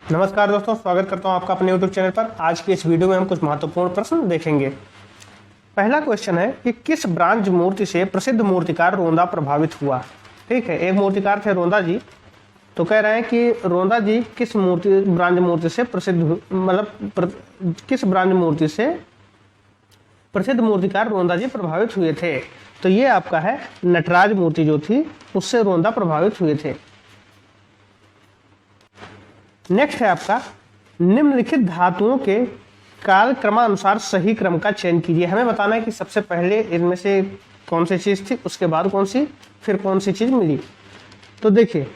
नमस्कार दोस्तों, स्वागत करता हूं आपका अपने YouTube चैनल पर। आज की इस वीडियो में हम कुछ महत्वपूर्ण प्रश्न देखेंगे। पहला क्वेश्चन है कि किस ब्रांज मूर्ति से प्रसिद्ध मूर्तिकार रोंदा प्रभावित हुआ। ठीक है, एक मूर्तिकार थे रोंदा जी, तो कह रहे हैं कि रोंदा जी किस ब्रांज मूर्ति से प्रसिद्ध, किस ब्रांज मूर्ति से प्रसिद्ध मूर्तिकार रोंदा जी प्रभावित हुए थे। तो ये आपका है नटराज मूर्ति जो थी उससे रोंदा प्रभावित हुए थे। नेक्स्ट है आपका निम्नलिखित धातुओं के काल क्रमानुसार सही क्रम का चयन कीजिए। हमें बताना है कि सबसे पहले इनमें से कौन सी चीज थी, उसके बाद कौन सी, फिर कौन सी चीज मिली। तो देखिए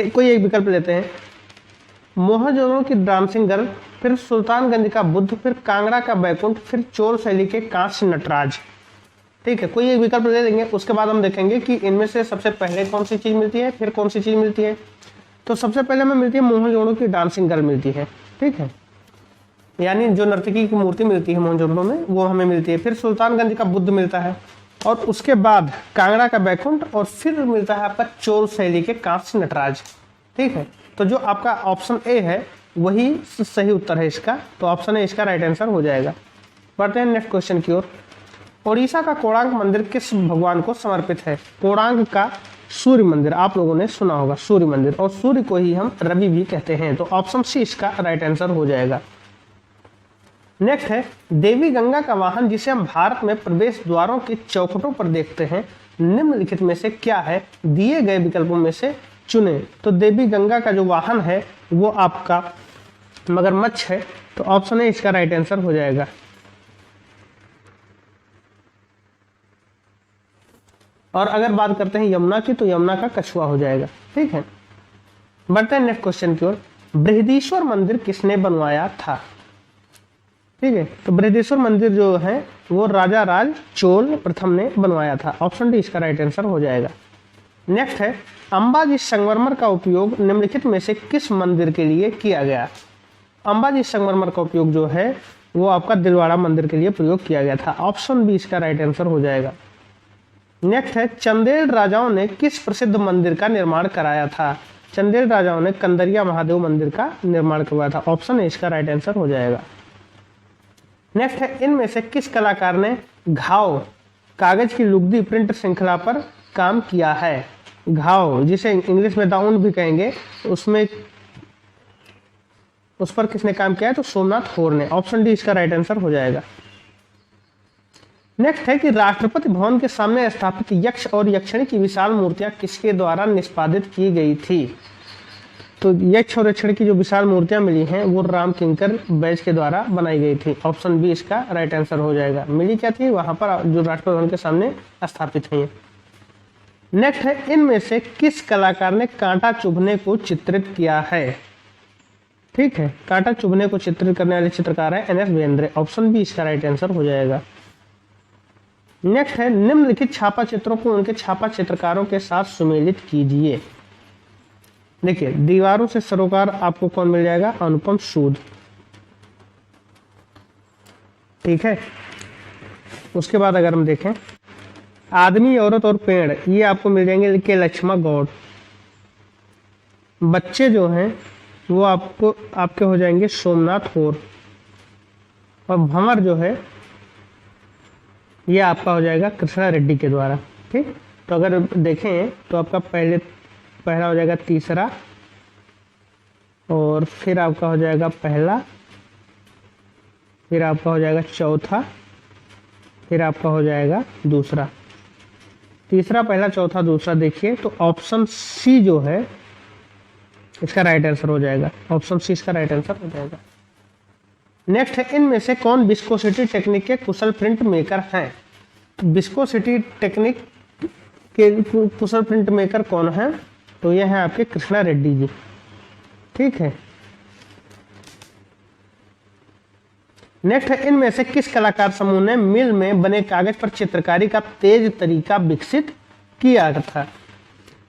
कोई एक विकल्प लेते हैं, मोहनजोदड़ो की डांसिंग गर्ल, फिर सुल्तानगंज का बुद्ध, फिर कांगड़ा का बैकुंठ, फिर चोल शैली के कांस्य नटराज। ठीक है, कोई एक विकल्प ले लेंगे, उसके बाद हम देखेंगे कि इनमें से सबसे पहले कौन सी चीज मिलती है, फिर कौन सी चीज मिलती है। तो सबसे पहले हमें मिलती है मोहनजोदड़ो की डांसिंग गर्ल मिलती है। ठीक है, यानी जो नर्तकी की मूर्ति मिलती है मोहनजोदड़ो में वो हमें मिलती है। फिर सुल्तानगंज का बुद्ध मिलता है और उसके बाद कांगड़ा का बैकुंठ और फिर मिलता है आपका चोल शैली के कांस्य नटराज। ठीक है, तो जो आपका ऑप्शन ए है वही सही उत्तर है इसका। तो ऑप्शन ए इसका राइट आंसर हो जाएगा। बढ़ते हैं नेक्स्ट क्वेश्चन की ओर। ओडिशा का कोणार्क मंदिर किस भगवान को समर्पित है। कोणार्क का सूर्य मंदिर आप लोगों ने सुना होगा, सूर्य मंदिर, और सूर्य को ही हम रवि भी कहते हैं। तो ऑप्शन सी इसका राइट आंसर हो जाएगा। नेक्स्ट है देवी गंगा का वाहन जिसे हम भारत में प्रवेश द्वारों के चौखटों पर देखते हैं, निम्नलिखित में से क्या है, दिए गए विकल्पों में से चुने। तो देवी गंगा का जो वाहन है वो आपका मगरमच्छ है। तो ऑप्शन ए इसका राइट आंसर हो जाएगा। और अगर बात करते हैं यमुना की, तो यमुना का कछुआ हो जाएगा। ठीक है, बढ़ते हैं नेक्स्ट क्वेश्चन की ओर। बृहदीश्वर मंदिर किसने बनवाया था। ठीक है, तो बृहदीश्वर मंदिर जो है वो राजा राज चोल प्रथम ने बनवाया था। ऑप्शन डी इसका राइट आंसर हो जाएगा। नेक्स्ट है अंबाजी संगमरमर का उपयोग निम्नलिखित में से किस मंदिर के लिए किया गया। अंबाजी संगमरमर का उपयोग जो है वो आपका दिलवाड़ा मंदिर के लिए प्रयोग किया गया था। ऑप्शन बी इसका राइट आंसर हो जाएगा। नेक्स्ट है चंदेल राजाओं ने किस प्रसिद्ध मंदिर का निर्माण कराया था। चंदेल राजाओं ने कंदरिया महादेव मंदिर का निर्माण करवाया था। ऑप्शन ए इसका राइट आंसर हो जाएगा। नेक्स्ट है इनमें से किस कलाकार ने घाव कागज की लुगदी प्रिंट श्रृंखला पर काम किया है। घाव जिसे इंग्लिश में दाउन भी कहेंगे, उसमें उस पर किसने काम किया है, तो सोमनाथ होर ने। ऑप्शन डी इसका राइट आंसर हो जाएगा। नेक्स्ट है कि राष्ट्रपति भवन के सामने स्थापित यक्ष और यक्षिणी की विशाल मूर्तियां किसके द्वारा निष्पादित की गई थी। तो यक्ष और यक्षिणी की जो विशाल मूर्तियां मिली हैं वो राम किंकर बैच के द्वारा बनाई गई थी। ऑप्शन बी इसका राइट आंसर हो जाएगा। मिली क्या थी, वहां पर जो राष्ट्रपति भवन के सामने स्थापित हुई है। नेक्स्ट है इनमें से किस कलाकार ने कांटा चुभने को चित्रित किया है। ठीक है, कांटा चुभने को चित्रित करने वाले चित्रकार है NS बेंद्रे। ऑप्शन बी इसका राइट आंसर हो जाएगा। नेक्स्ट है निम्नलिखित छापा चित्रों को उनके छापा चित्रकारों के साथ सुमेलित कीजिए। देखिए दीवारों से सरोकार आपको कौन मिल जाएगा, अनुपम सूद। ठीक है, उसके बाद अगर हम देखें आदमी औरत और पेड़, ये आपको मिल जाएंगे के लक्ष्मा गौड़। बच्चे जो हैं वो आपके हो जाएंगे सोमनाथ होर। और भंवर जो है ये आपका हो जाएगा कृष्णा रेड्डी के द्वारा। ठीक, तो अगर देखें तो आपका पहला हो जाएगा तीसरा, और फिर आपका हो जाएगा पहला, फिर आपका हो जाएगा चौथा, फिर आपका हो जाएगा दूसरा। तीसरा, पहला, चौथा, दूसरा देखिए तो ऑप्शन सी जो है इसका राइट आंसर हो जाएगा। ऑप्शन सी इसका राइट आंसर हो जाएगा। नेक्स्ट है इनमें से कौन विस्कोसिटी टेक्निक के कुशल प्रिंट मेकर हैं। विस्कोसिटी टेक्निक के कुशल प्रिंट मेकर कौन है, तो ये है आपके कृष्णा रेड्डी जी। ठीक है, नेक्स्ट है इनमें से किस कलाकार समूह ने मिल में बने कागज पर चित्रकारी का तेज तरीका विकसित किया था।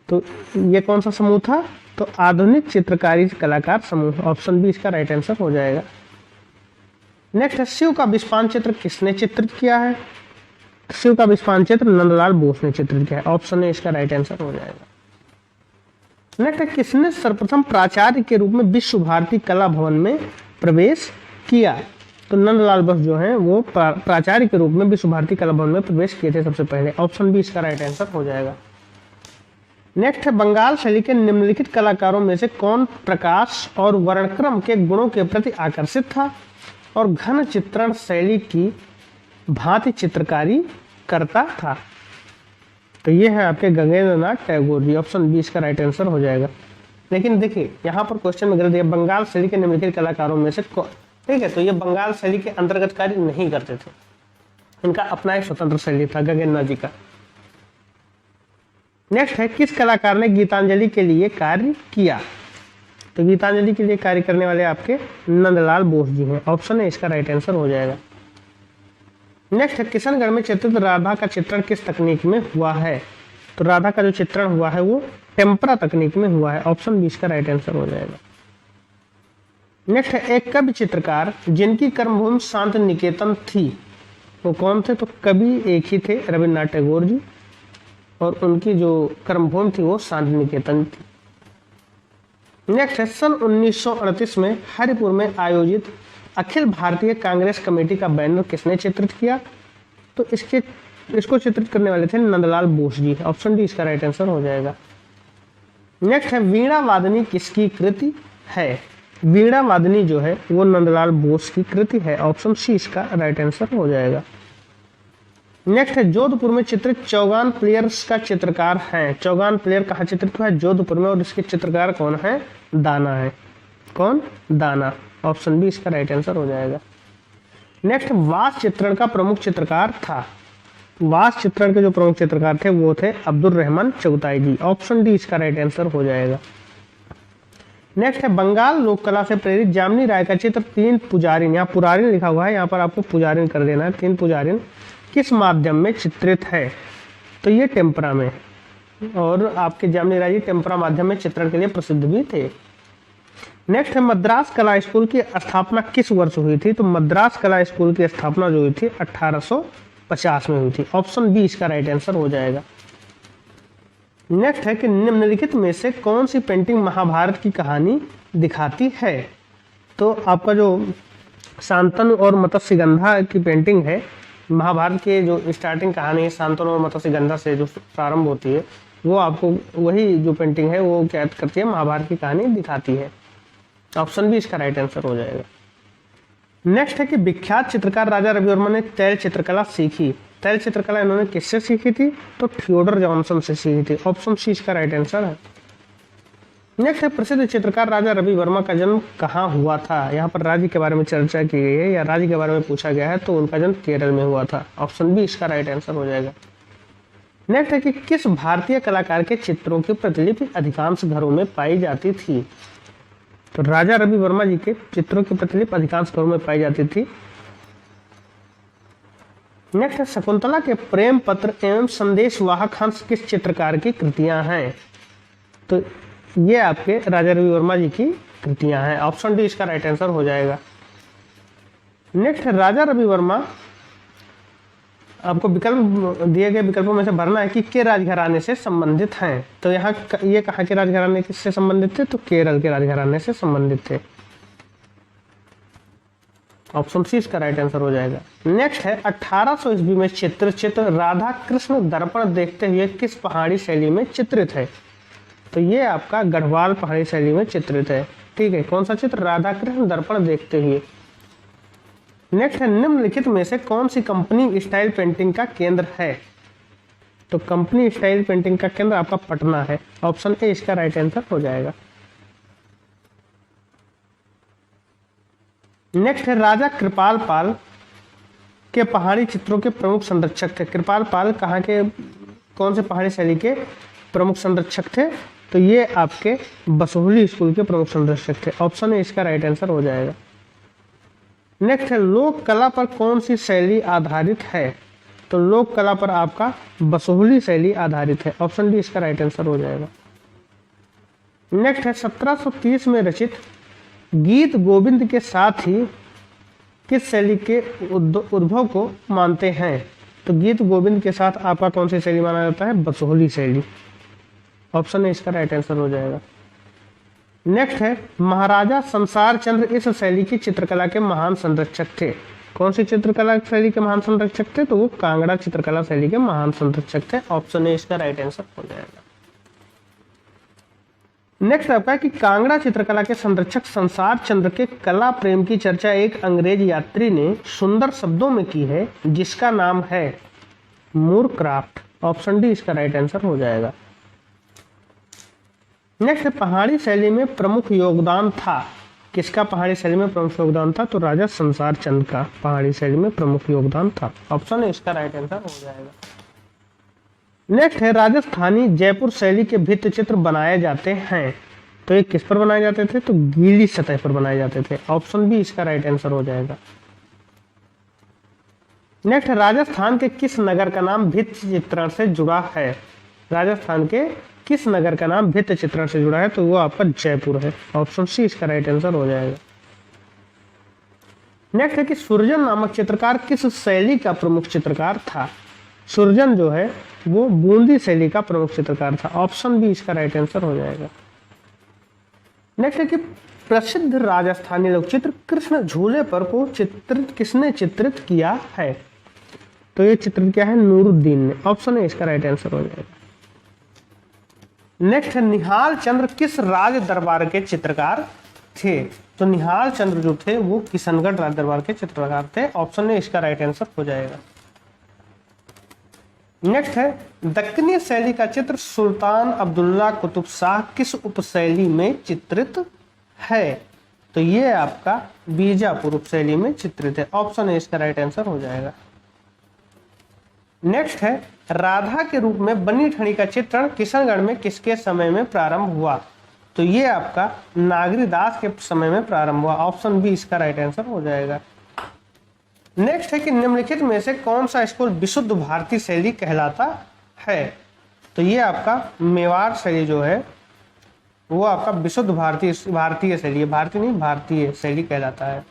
तो ये कौन सा समूह था, तो आधुनिक चित्रकारी कलाकार समूह। ऑप्शन बी इसका राइट आंसर हो जाएगा। नेक्स्ट है शिव का विस्पान चित्र किसने चित्रित किया है। शिव का विस्पान चित्र नंदलाल बोस ने चित्रित किया है। ऑप्शन ए इसका राइट आंसर हो जाएगा। नेक्स्ट है किसने सर्वप्रथम प्राचार्य के रूप में विश्व भारती कला भवन में प्रवेश किया? तो नंदलाल बोस जो हैं वो प्राचार्य के रूप में विश्व भारती कला भवन में प्रवेश किए थे सबसे पहले। ऑप्शन बी इसका राइट आंसर हो जाएगा। नेक्स्ट है बंगाल शैली के निम्नलिखित कलाकारों में से कौन प्रकाश और वर्णक्रम के गुणों के प्रति आकर्षित था और घन चित्रण शैली की भांति चित्रकारी करता था? तो ये है आपके गगनेंद्रनाथ टैगोर जी। ऑप्शन बी इसका राइट आंसर हो जाएगा। लेकिन देखिए यहाँ पर क्वेश्चन में गलत दिया, बंगाल शैली के निम्नलिखित कलाकारों में से कौन, ठीक है, तो ये बंगाल शैली के अंतर्गत कार्य नहीं करते थे, इनका अपना एक स्वतंत्र शैली था गगनेंद्रनाथ जी का। नेक्स्ट है किस कलाकार ने गीतांजलि के लिए कार्य किया? तो गीतांजलि के लिए कार्य करने वाले आपके नंदलाल बोस जी हैं। ऑप्शन है इसका राइट आंसर हो जाएगा। नेक्स्ट है किशनगढ़ में चित्रित राधा का चित्रण किस तकनीक में हुआ है? तो राधा का जो चित्रण हुआ है वो टेम्परा तकनीक में हुआ है। ऑप्शन बी इसका राइट आंसर हो जाएगा। नेक्स्ट है एक कवि चित्रकार जिनकी कर्मभूमि शांत निकेतन थी, वो कौन थे? तो कवि एक ही थे, रविन्द्रनाथ टैगोर जी, और उनकी जो कर्मभूमि थी वो शांति निकेतन थी। नेक्स्ट है सन 1938 में हरिपुर में आयोजित अखिल भारतीय कांग्रेस कमेटी का बैनर किसने चित्रित किया? तो इसको चित्रित करने वाले थे नंदलाल बोस जी। ऑप्शन डी इसका राइट आंसर हो जाएगा। नेक्स्ट है वीणा वादनी किसकी कृति है? वीणा वादनी जो है वो नंदलाल बोस की कृति है। ऑप्शन सी इसका राइट आंसर हो जाएगा। नेक्स्ट है जोधपुर में चित्रित चौगान प्लेयर्स का चित्रकार है। चौगान प्लेयर कहाँ चित्रित हुआ है? जोधपुर में, और इसके चित्रकार कौन है? दाना है। कौन? दाना। ऑप्शन बी इसका राइट आंसर हो जाएगा। नेक्स्ट वास चित्रण का प्रमुख चित्रकार था। वास चित्रण के जो प्रमुख चित्रकार थे वो थे अब्दुल रहमान चगताई जी। ऑप्शन डी इसका राइट आंसर हो जाएगा। नेक्स्ट है बंगाल लोक कला से प्रेरित जामनी राय का चित्र तीन पुजारिन, यहाँ पुरारिन लिखा हुआ है, यहाँ पर आपको पुजारिन कर देना है। तीन पुजारिन किस माध्यम में चित्रित है? तो ये टेम्परा में, और आपके जामनी राय जी टेम्परा माध्यम में चित्रण के लिए प्रसिद्ध भी थे। नेक्स्ट है मद्रास कला स्कूल की स्थापना किस वर्ष हुई थी? तो मद्रास कला स्कूल की स्थापना जो हुई थी 1850 में हुई थी। ऑप्शन बी इसका राइट आंसर हो जाएगा। नेक्स्ट है कि निम्नलिखित में से कौन सी पेंटिंग महाभारत की कहानी दिखाती है? तो आपका जो शांतनु और मत्स्यगंधा की पेंटिंग है, महाभारत के जो स्टार्टिंग कहानी है शांतनु और मत्स्यगंधा से जो प्रारंभ होती है, वो आपको वही जो पेंटिंग है वो क्या करती है? महाभारत की कहानी दिखाती है। ऑप्शन बी इसका राइट आंसर हो जाएगा। नेक्स्ट है कि विख्यात चित्रकार राजा रविवर्मा ने तैल चित्रकला सीखी। तैल चित्रकला इन्होंने किससे सीखी थी? तो थियोडर जॉनसन से सीखी थी। ऑप्शन सी इसका राइट आंसर है। नेक्स्ट है प्रसिद्ध चित्रकार राजा रवि वर्मा का जन्म कहाँ हुआ था? यहाँ पर राज्य के बारे में चर्चा की गई है या राज्य के बारे में पूछा गया है, तो उनका जन्म केरल में हुआ था। ऑप्शन बी इसका राइट आंसर हो जाएगा। नेक्स्ट है कि किस भारतीय कलाकार के चित्रों की प्रतिलिपि अधिकांश घरों में पाई जाती थी? तो राजा रवि वर्मा जी के चित्रों की प्रतिलिपि अधिकांश घरों में पाई जाती थी। नेक्स्ट है शकुंतला के प्रेम पत्र एवं संदेशवाहक हंस किस चित्रकार की कृतियां हैं? तो ये आपके राजा रवि वर्मा जी की कृतियां हैं। ऑप्शन डी इसका राइट आंसर हो जाएगा। नेक्स्ट है राजा रवि वर्मा, आपको विकल्प दिए गए विकल्पों में से भरना है कि के राजघराने से संबंधित हैं। तो यहाँ ये कहाँ के राजघराने किससे संबंधित थे? तो केरल के राजघराने से संबंधित थे। ऑप्शन सी इसका राइट आंसर हो जाएगा। नेक्स्ट है 1800 ईस्वी में चित्र राधा कृष्ण दर्पण देखते हुए किस पहाड़ी शैली में चित्रित है? तो ये आपका गढ़वाल पहाड़ी शैली में चित्रित है। ठीक है, कौन सा चित्र? राधा कृष्ण दर्पण देखते हुए। नेक्स्ट है निम्नलिखित में से कौन सी कंपनी स्टाइल पेंटिंग का केंद्र है? तो कंपनी स्टाइल पेंटिंग का केंद्र आपका पटना है। ऑप्शन ए इसका राइट आंसर हो जाएगा। नेक्स्ट है राजा कृपाल पाल के पहाड़ी चित्रों के प्रमुख संरक्षक थे। कृपाल पाल कहाँ के, कौन से पहाड़ी शैली के प्रमुख संरक्षक थे? तो ये आपके बसोहली स्कूल के प्रमुख संरक्षक थे। ऑप्शन ए इसका राइट आंसर हो जाएगा। नेक्स्ट है लोक कला पर कौन सी शैली आधारित है? तो लोक कला पर आपका बसोहली शैली आधारित है। ऑप्शन डी इसका राइट आंसर हो जाएगा। नेक्स्ट है 1730 में रचित गीत गोविंद के साथ ही किस शैली के उद्भव को मानते हैं? तो गीत गोविंद के साथ आपका कौन सी शैली माना जाता है? बसोहली शैली। ऑप्शन ए इसका राइट आंसर हो जाएगा। नेक्स्ट है महाराजा संसार चंद्र इस शैली की चित्रकला के महान संरक्षक थे। कौन सी चित्रकला शैली के महान संरक्षक थे? तो वो कांगड़ा चित्रकला शैली के महान संरक्षक थे। ऑप्शन ए इसका राइट आंसर हो जाएगा। नेक्स्ट आपका है कि कांगड़ा चित्रकला के संरक्षक संसार चंद्र के कला प्रेम की चर्चा एक अंग्रेज यात्री ने सुंदर शब्दों में की है जिसका नाम है मूरक्राफ्ट। ऑप्शन डी इसका राइट आंसर हो जाएगा। नेक्स्ट है पहाड़ी शैली में प्रमुख योगदान था। किसका पहाड़ी शैली में प्रमुख योगदान था? तो राजा संसार चंद्र का पहाड़ी शैली में प्रमुख योगदान था। ऑप्शन ए इसका राइट आंसर हो जाएगा। नेक्स्ट है राजस्थानी जयपुर शैली के भित्ति चित्र बनाए जाते हैं। तो ये किस पर बनाए जाते थे? तो गीली सतह पर बनाए जाते थे। ऑप्शन बी इसका राइट आंसर हो जाएगा। नेक्स्ट है राजस्थान के किस नगर का नाम भित्ति चित्रण से जुड़ा है? राजस्थान के किस नगर का नाम भित्ति चित्रण से जुड़ा है? तो वो आपका जयपुर है। ऑप्शन सी इसका राइट आंसर हो जाएगा। नेक्स्ट है कि सुरजन नामक चित्रकार किस शैली का प्रमुख चित्रकार था? सुरजन जो है वो बूंदी शैली का प्रमुख चित्रकार था। ऑप्शन बी इसका राइट आंसर हो जाएगा। नेक्स्ट है कि प्रसिद्ध राजस्थानी लोक चित्र कृष्ण झूले पर को चित्रित किसने चित्रित किया है? तो ये चित्र क्या है? नूरुद्दीन ने। ऑप्शन ए इसका राइट आंसर हो जाएगा। नेक्स्ट है निहाल चंद्र किस राज दरबार के चित्रकार थे? तो निहाल चंद्र जो थे वो किशनगढ़ राज दरबार के चित्रकार थे। ऑप्शन ए इसका राइट आंसर हो जाएगा। नेक्स्ट है दक्कनी शैली का चित्र सुल्तान अब्दुल्ला कुतुब शाह किस उपशैली में चित्रित है? तो ये आपका बीजापुर उपशैली में चित्रित है। ऑप्शन ए इसका राइट आंसर हो जाएगा। नेक्स्ट है राधा के रूप में बनी ठनी का चित्रण किशनगढ़ में किसके समय में प्रारंभ हुआ? तो ये आपका नागरीदास के समय में प्रारंभ हुआ। ऑप्शन बी इसका राइट आंसर हो जाएगा। नेक्स्ट है कि निम्नलिखित में से कौन सा स्कूल विशुद्ध भारतीय शैली कहलाता है? तो ये आपका मेवाड़ शैली जो है वो आपका विशुद्ध भारतीय शैली है। भारतीय नहीं, भारतीय शैली कहलाता है।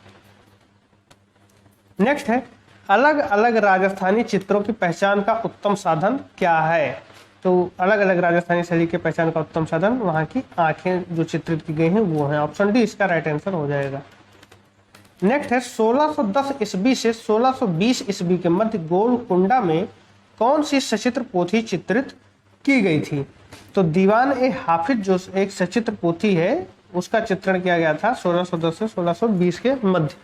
नेक्स्ट है अलग अलग राजस्थानी चित्रों की पहचान का उत्तम साधन क्या है? तो अलग अलग राजस्थानी शैली की पहचान का उत्तम साधन वहां की आंखें जो चित्रित की गई हैं वो है। ऑप्शन डी इसका राइट आंसर हो जाएगा। नेक्स्ट है 1610 ईस्वी से 1620 ईस्वी के मध्य गोलकुंडा में कौन सी सचित्र पोथी चित्रित की गई थी? तो दीवान ए हाफिज जो एक सचित्र पोथी है उसका चित्रण किया गया था 1610 से 1620 के मध्य।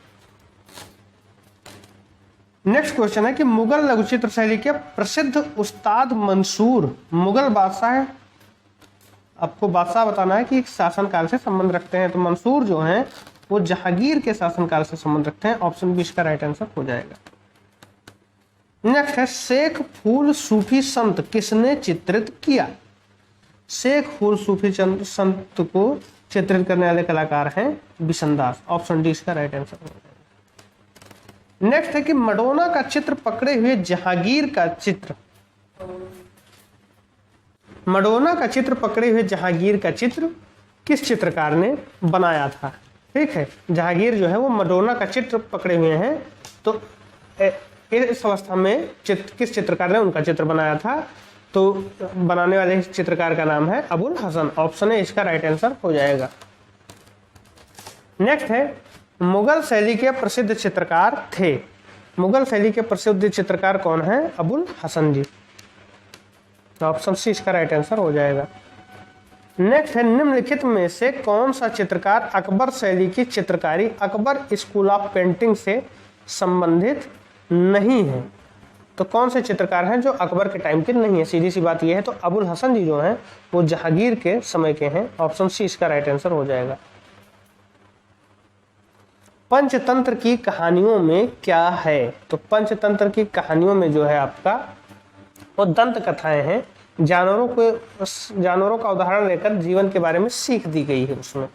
नेक्स्ट क्वेश्चन है कि मुगल लघुचित्र शैली के प्रसिद्ध उस्ताद मंसूर मुगल बादशाह है। आपको बादशाह बताना है कि शासनकाल से संबंध रखते हैं। तो मंसूर जो है वो जहांगीर के शासनकाल से संबंध रखते हैं। ऑप्शन बी इसका राइट आंसर हो जाएगा। नेक्स्ट है शेख फूल सूफी संत किसने चित्रित किया? शेख फूल सूफी संत को चित्रित करने वाले कलाकार हैं बिशनदास। ऑप्शन डी इसका राइट आंसर हो जाएगा। नेक्स्ट है कि मडोना का चित्र पकड़े हुए जहांगीर का चित्र, मडोना का चित्र पकड़े हुए जहांगीर का चित्र किस चित्रकार ने बनाया था? ठीक है, जहांगीर जो है वो मडोना का चित्र पकड़े हुए हैं। तो इस अवस्था में किस चित्रकार ने उनका चित्र बनाया था? तो बनाने वाले चित्रकार का नाम है अबुल हसन। ऑप्शन ए इसका राइट आंसर हो जाएगा। नेक्स्ट है मुगल शैली के प्रसिद्ध चित्रकार थे। मुगल शैली के प्रसिद्ध चित्रकार कौन है? अबुल हसन जी। तो ऑप्शन सी इसका राइट आंसर हो जाएगा। नेक्स्ट है निम्नलिखित में से कौन सा चित्रकार अकबर शैली की चित्रकारी अकबर स्कूल ऑफ पेंटिंग से संबंधित नहीं है? तो कौन से चित्रकार हैं जो अकबर के टाइम के नहीं है? सीधी सी बात यह है। तो अबुल हसन जी जो हैं वो जहांगीर के समय के हैं। ऑप्शन सी इसका राइट आंसर हो जाएगा। पंचतंत्र की कहानियों में क्या है? तो पंचतंत्र की कहानियों में जो है आपका वो दंत कथाएं हैं। जानवरों का उदाहरण लेकर जीवन के बारे में सीख दी गई है उसमें।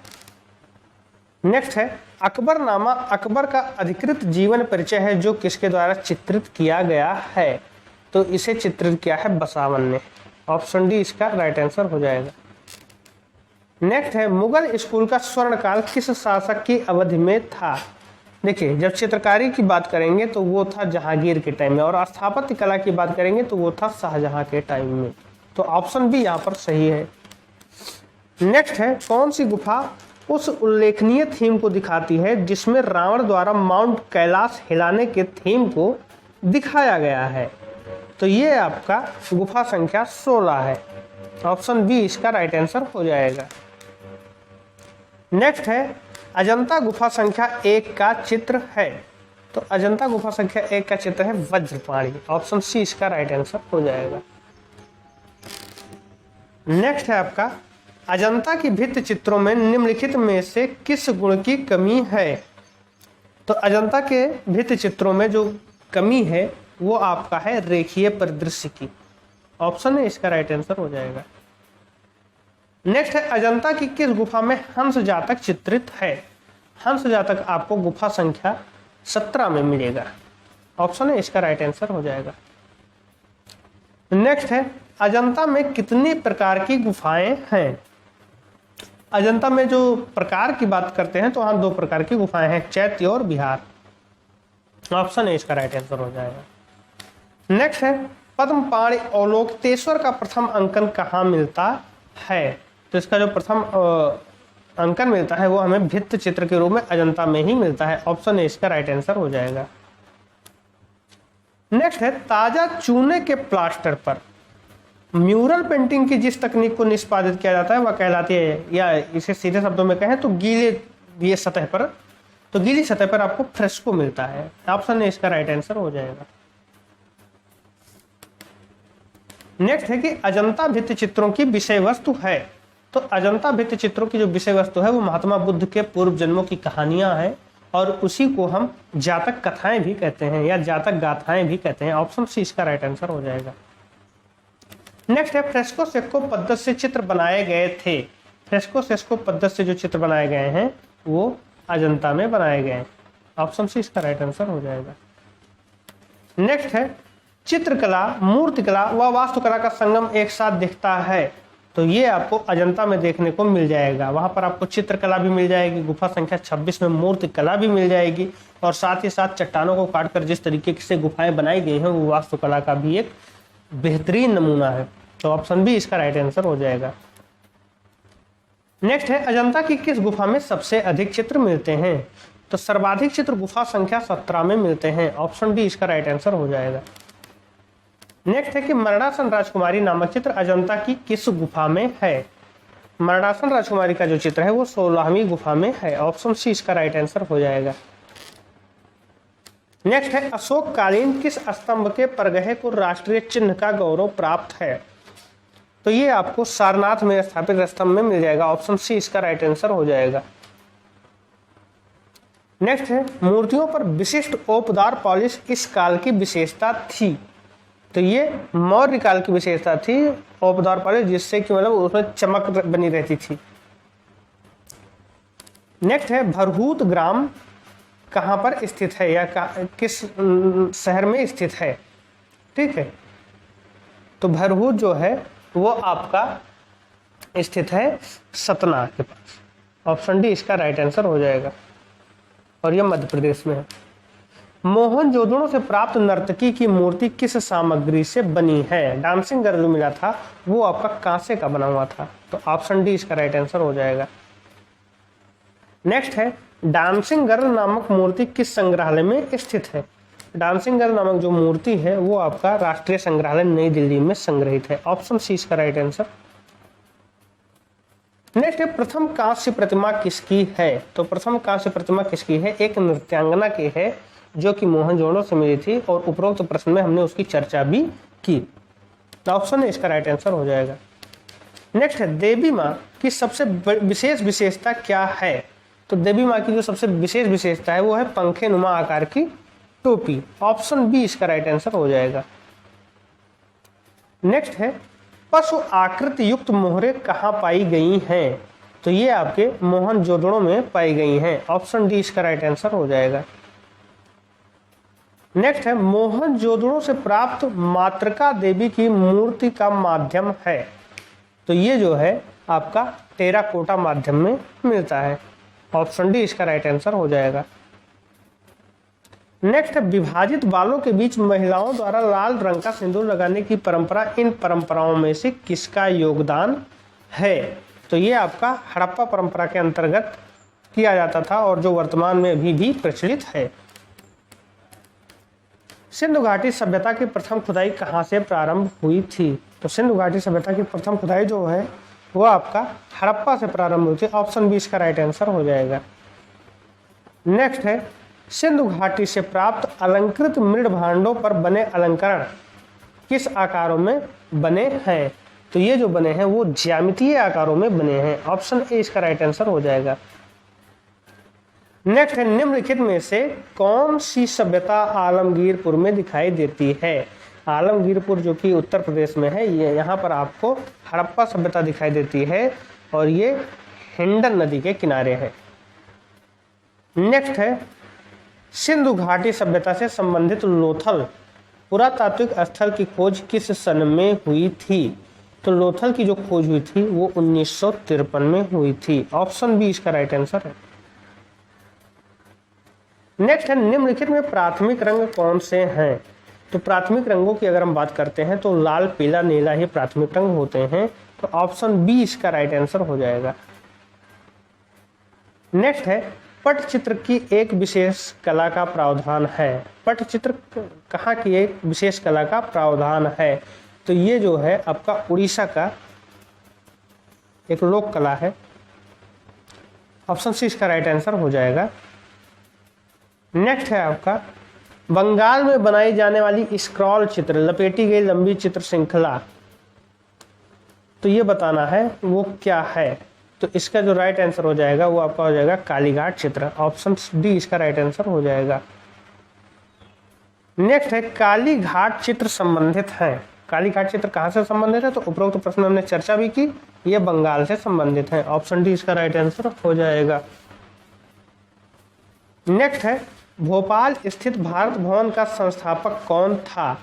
नेक्स्ट है अकबरनामा अकबर का अधिकृत जीवन परिचय है जो किसके द्वारा चित्रित किया गया है? तो इसे चित्रित किया है बसावन ने। ऑप्शन डी इसका राइट आंसर हो जाएगा। नेक्स्ट है मुगल स्कूल का स्वर्णकाल किस शासक की अवधि में था? देखिए, जब चित्रकारी की बात करेंगे तो वो था जहांगीर के टाइम में, और स्थापत्य कला की बात करेंगे तो वो था शाहजहां के टाइम में। तो ऑप्शन बी यहाँ पर सही है। नेक्स्ट है, कौन सी गुफा उस उल्लेखनीय थीम को दिखाती है जिसमें रावण द्वारा माउंट कैलाश हिलाने के थीम को दिखाया गया है? तो ये आपका गुफा संख्या 16 है। ऑप्शन बी इसका राइट आंसर हो जाएगा। नेक्स्ट है, अजंता गुफा संख्या 1 का चित्र है। तो अजंता गुफा संख्या 1 का चित्र है वज्रपाणी। ऑप्शन सी इसका राइट आंसर हो जाएगा। नेक्स्ट है आपका, अजंता की भित्ति चित्रों में निम्नलिखित में से किस गुण की कमी है? तो अजंता के भित्ति चित्रों में जो कमी है वो आपका है रेखीय परिदृश्य की। ऑप्शन ए इसका राइट आंसर हो जाएगा। नेक्स्ट है, अजंता की किस गुफा में हंस जातक चित्रित है? हंस जातक आपको गुफा संख्या 17 में मिलेगा। ऑप्शन ए इसका राइट आंसर हो जाएगा। नेक्स्ट है, अजंता में कितनी प्रकार की गुफाएं हैं? अजंता में जो प्रकार की बात करते हैं तो वहां 2 प्रकार की गुफाएं हैं, चैत्य और विहार। ऑप्शन ए इसका राइट आंसर हो जाएगा। नेक्स्ट है, पद्मपाणि अवलोकितेश्वर का प्रथम अंकन कहाँ मिलता है? तो इसका जो प्रथम अंकन मिलता है वो हमें भित्ति चित्र के रूप में अजंता में ही मिलता है। ऑप्शन ए इसका राइट आंसर हो जाएगा। नेक्स्ट है, ताजा चूने के प्लास्टर पर म्यूरल पेंटिंग की जिस तकनीक को निष्पादित किया जाता है वह कहलाती है, या इसे सीधे शब्दों में कहें तो गीली सतह पर आपको फ्रेस्को मिलता है। ऑप्शन ए इसका राइट आंसर हो जाएगा। नेक्स्ट है कि अजंता भित्ति चित्रों की विषय वस्तु है। तो अजंता भित्ति चित्रों की जो विषय वस्तु है वो महात्मा बुद्ध के पूर्व जन्मों की कहानियां हैं और उसी को हम जातक कथाएं भी कहते हैं या जातक गाथाएं भी कहते हैं। ऑप्शन सी इसका राइट आंसर हो जाएगा। नेक्स्ट है, फ्रेस्को सेस्को पद्धति से चित्र बनाए गए थे। फ्रेस्को सेस्को पद्धति से जो चित्र बनाए गए हैं वो अजंता में बनाए गए हैं। ऑप्शन सी इसका राइट आंसर हो जाएगा। नेक्स्ट है, चित्रकला, मूर्तिकला व वास्तुकला का संगम एक साथ दिखता है। तो ये आपको अजंता में देखने को मिल जाएगा। वहां पर आपको चित्रकला भी मिल जाएगी, गुफा संख्या 26 में मूर्तिकला भी मिल जाएगी और साथ ही साथ चट्टानों को काटकर जिस तरीके से गुफाएं बनाई गई हैं वो वास्तुकला का भी एक बेहतरीन नमूना है। तो ऑप्शन बी इसका राइट आंसर हो जाएगा। नेक्स्ट है, अजंता की किस गुफा में सबसे अधिक चित्र मिलते हैं? तो सर्वाधिक चित्र गुफा संख्या 17 में मिलते हैं। ऑप्शन डी इसका राइट आंसर हो जाएगा। नेक्स्ट है कि मरणासन राजकुमारी नामक चित्र अजंता की किस गुफा में है? मरणासन राजकुमारी का जो चित्र है वो 16वीं गुफा में है। ऑप्शन सी इसका राइट आंसर हो जाएगा। नेक्स्ट है, अशोक कालीन किस स्तंभ के परगहे को राष्ट्रीय चिन्ह का गौरव प्राप्त है? तो ये आपको सारनाथ में स्थापित स्तंभ में मिल जाएगा। ऑप्शन सी इसका राइट आंसर हो जाएगा। नेक्स्ट है, मूर्तियों पर विशिष्ट ओपदार पॉलिश इस काल की विशेषता थी। तो ये मौर्य काल की विशेषता थी ओपदार पॉलिश, जिससे कि मतलब उसमें चमक बनी रहती थी। नेक्स्ट है, भरहूत ग्राम कहाँ पर स्थित है या किस शहर में स्थित है? ठीक है, तो भरहूत जो है वो आपका स्थित है सतना के पास। ऑप्शन डी इसका राइट आंसर हो जाएगा और यह मध्य प्रदेश में है। मोहनजोदड़ो से प्राप्त नर्तकी की मूर्ति किस सामग्री से बनी है? डांसिंग गर्ल जो मिला था वो आपका कांसे का बना हुआ था। तो ऑप्शन डी इसका राइट आंसर हो जाएगा। नेक्स्ट है, डांसिंग गर्ल नामक मूर्ति किस संग्रहालय में स्थित है? डांसिंग गर्ल नामक जो मूर्ति है वो आपका राष्ट्रीय संग्रहालय नई दिल्ली में संग्रहित है। ऑप्शन सी इसका राइट आंसर। नेक्स्ट है, प्रथम कांस्य प्रतिमा किसकी है? तो प्रथम कांस्य प्रतिमा किसकी है? एक नृत्यांगना की है जो कि मोहनजोदड़ो से मिली थी और उपरोक्त प्रश्न में हमने उसकी चर्चा भी की। ऑप्शन है इसका राइट आंसर हो जाएगा। नेक्स्ट है, देवी माँ की सबसे विशेष विशेषता क्या है? तो देवी माँ की जो सबसे विशेष विशेषता है वो है पंखे नुमा आकार की टोपी। ऑप्शन बी इसका राइट आंसर हो जाएगा। नेक्स्ट है, पशु आकृति युक्त मोहरे कहाँ पाई गई हैं? तो ये आपके मोहनजोदड़ो में पाई गई हैं। ऑप्शन डी इसका राइट आंसर हो जाएगा। नेक्स्ट है, मोहनजोदड़ो से प्राप्त मातृका देवी की मूर्ति का माध्यम है। तो ये जो है आपका टेराकोटा माध्यम में मिलता है। ऑप्शन डी इसका राइट आंसर हो जाएगा। नेक्स्ट है, विभाजित बालों के बीच महिलाओं द्वारा लाल रंग का सिंदूर लगाने की परंपरा इन परंपराओं में से किसका योगदान है? तो ये आपका हड़प्पा परंपरा के अंतर्गत किया जाता था और जो वर्तमान में अभी भी प्रचलित है। सिंधु घाटी सभ्यता की प्रथम खुदाई कहाँ से प्रारंभ हुई थी? तो सिंधु घाटी सभ्यता की प्रथम खुदाई जो है वो आपका हड़प्पा से प्रारंभ हुई थी। ऑप्शन 20 का राइट आंसर हो जाएगा। नेक्स्ट है, सिंधु घाटी से प्राप्त अलंकृत मृद भांडों पर बने अलंकरण किस आकारों में बने हैं? तो ये जो बने हैं वो ज्यामितीय आकारों में बने हैं। ऑप्शन ए इसका राइट आंसर हो जाएगा। नेक्स्ट है, निम्नलिखित में से कौन सी सभ्यता आलमगीरपुर में दिखाई देती है? आलमगीरपुर जो कि उत्तर प्रदेश में है, ये यहाँ पर आपको हड़प्पा सभ्यता दिखाई देती है और ये हिंडन नदी के किनारे है। नेक्स्ट है, सिंधु घाटी सभ्यता से संबंधित लोथल पुरातात्विक स्थल की खोज किस सन में हुई थी? तो लोथल की जो खोज हुई थी वो 1953 में हुई थी। ऑप्शन बी इसका राइट आंसर है। नेक्स्ट है, निम्नलिखित में प्राथमिक रंग कौन से हैं? तो प्राथमिक रंगों की अगर हम बात करते हैं तो लाल, पीला, नीला ही प्राथमिक रंग होते हैं। तो ऑप्शन बी इसका राइट आंसर हो जाएगा। नेक्स्ट है, पटचित्र की एक विशेष कला का प्रावधान है। पटचित्र कहाँ की एक विशेष कला का प्रावधान है? तो ये जो है आपका उड़ीसा का एक लोक कला है। ऑप्शन सी इसका राइट आंसर हो जाएगा। नेक्स्ट है आपका, बंगाल में बनाई जाने वाली स्क्रॉल चित्र, लपेटी गई लंबी चित्र श्रृंखला, तो ये बताना है वो क्या है? तो इसका जो राइट आंसर हो जाएगा वो आपका हो जाएगा कालीघाट चित्र। ऑप्शन डी इसका राइट आंसर हो जाएगा। नेक्स्ट है, कालीघाट चित्र संबंधित है। कालीघाट चित्र कहाँ से संबंधित है? तो उपरोक्त प्रश्न में हमने चर्चा भी की, ये बंगाल से संबंधित है। ऑप्शन डी इसका राइट आंसर हो जाएगा। नेक्स्ट है, भोपाल स्थित भारत भवन का संस्थापक कौन था?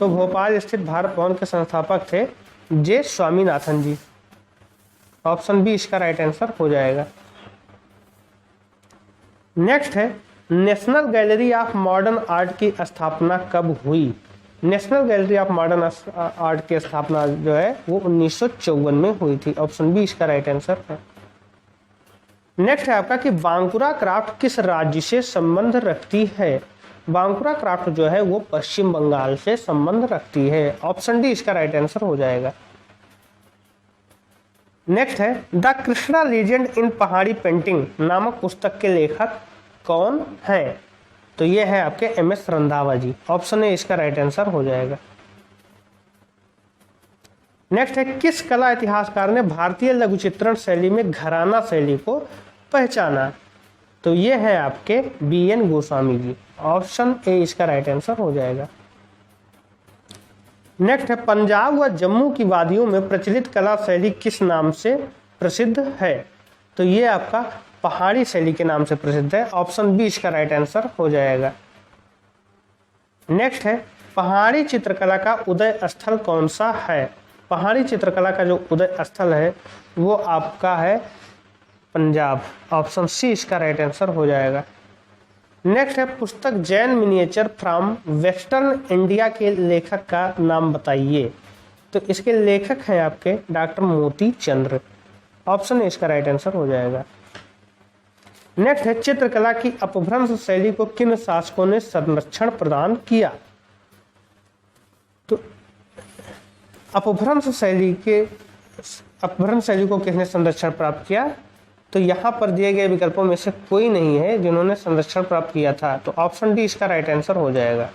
तो भोपाल स्थित भारत भवन के संस्थापक थे जे स्वामीनाथन जी। ऑप्शन बी इसका राइट आंसर हो जाएगा। नेक्स्ट है, national gallery of modern art की स्थापना कब हुई? National gallery of modern art की स्थापना जो है वो 1954 में हुई थी। ऑप्शन बी इसका राइट आंसर है। नेक्स्ट है आपका कि बांकुरा क्राफ्ट किस राज्य से संबंध रखती है? बांकुरा क्राफ्ट जो है वो पश्चिम बंगाल से संबंध रखती है। ऑप्शन डी इसका राइट आंसर हो जाएगा। नेक्स्ट है, द कृष्णा लीजेंड इन पहाड़ी पेंटिंग नामक पुस्तक के लेखक कौन है? तो ये है आपके M S. Randhawa ji. Option A इसका राइट आंसर हो जाएगा। नेक्स्ट है, किस कला इतिहासकार ने भारतीय लघु चित्रण शैली में घराना शैली को पहचाना? तो ये है आपके B N. Goswami ji. Option A इसका राइट आंसर हो जाएगा। नेक्स्ट है, पंजाब व जम्मू की वादियों में प्रचलित कला शैली किस नाम से प्रसिद्ध है? तो ये आपका पहाड़ी शैली के नाम से प्रसिद्ध है। ऑप्शन बी इसका राइट आंसर हो जाएगा। नेक्स्ट है, पहाड़ी चित्रकला का उदय स्थल कौन सा है? पहाड़ी चित्रकला का जो उदय स्थल है वो आपका है पंजाब। ऑप्शन सी इसका राइट आंसर हो जाएगा। नेक्स्ट है, पुस्तक Jain miniature from western India के लेखक का नाम बताइए। तो इसके लेखक हैं आपके डॉक्टर मोती चंद्र। ऑप्शन ए इसका राइट आंसर हो जाएगा। नेक्स्ट है, चित्रकला की अपभ्रंश शैली को किन शासकों ने संरक्षण प्रदान किया? तो अपभ्रंश शैली को किसने संरक्षण प्राप्त किया? तो यहाँ पर दिए गए विकल्पों में से कोई नहीं है जिन्होंने संरक्षण प्राप्त किया था। तो ऑप्शन डी इसका राइट आंसर हो जाएगा।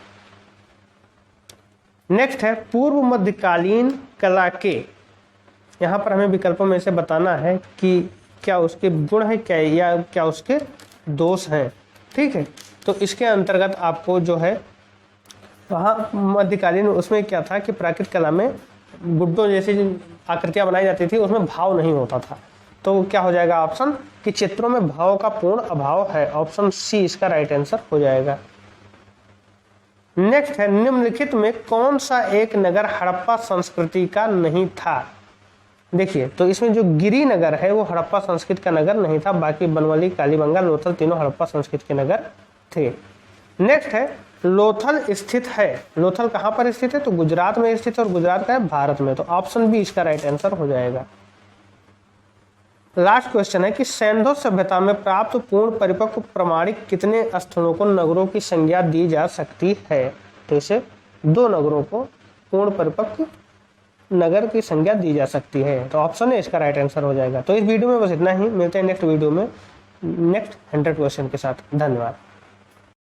नेक्स्ट है, पूर्व मध्यकालीन कला के, यहाँ पर हमें विकल्पों में से बताना है कि क्या उसके गुण है क्या या क्या उसके दोष हैं। ठीक है, तो इसके अंतर्गत आपको जो है वहाँ मध्यकालीन उसमें क्या था कि प्राकृतिक कला में गुड्डों जैसी आकृतियाँ बनाई जाती थी, उसमें भाव नहीं होता था। तो क्या हो जाएगा ऑप्शन कि चित्रों में भाव का पूर्ण अभाव है। ऑप्शन सी इसका राइट आंसर हो जाएगा। नेक्स्ट है, निम्नलिखित में कौन सा एक नगर हड़प्पा संस्कृति का नहीं था? देखिए, तो इसमें जो गिरी नगर है वो हड़प्पा संस्कृति का नगर नहीं था, बाकी बनवली, कालीबंगा, लोथल तीनों हड़प्पा संस्कृति के नगर थे। नेक्स्ट है, लोथल स्थित है। लोथल कहाँ पर स्थित है? तो गुजरात में स्थित है और गुजरात का है भारत में। तो ऑप्शन बी इसका राइट आंसर हो जाएगा। लास्ट क्वेश्चन है कि सैंधव सभ्यता में प्राप्त पूर्ण परिपक्व प्रमाणिक कितने स्थलों को नगरों की संज्ञा दी जा सकती है? तो इसे 2 नगरों को पूर्ण परिपक्व नगर की संज्ञा दी जा सकती है। तो ऑप्शन है इसका राइट आंसर हो जाएगा। तो इस वीडियो में बस इतना ही, मिलते हैं नेक्स्ट वीडियो में नेक्स्ट 100 क्वेश्चन के साथ। धन्यवाद।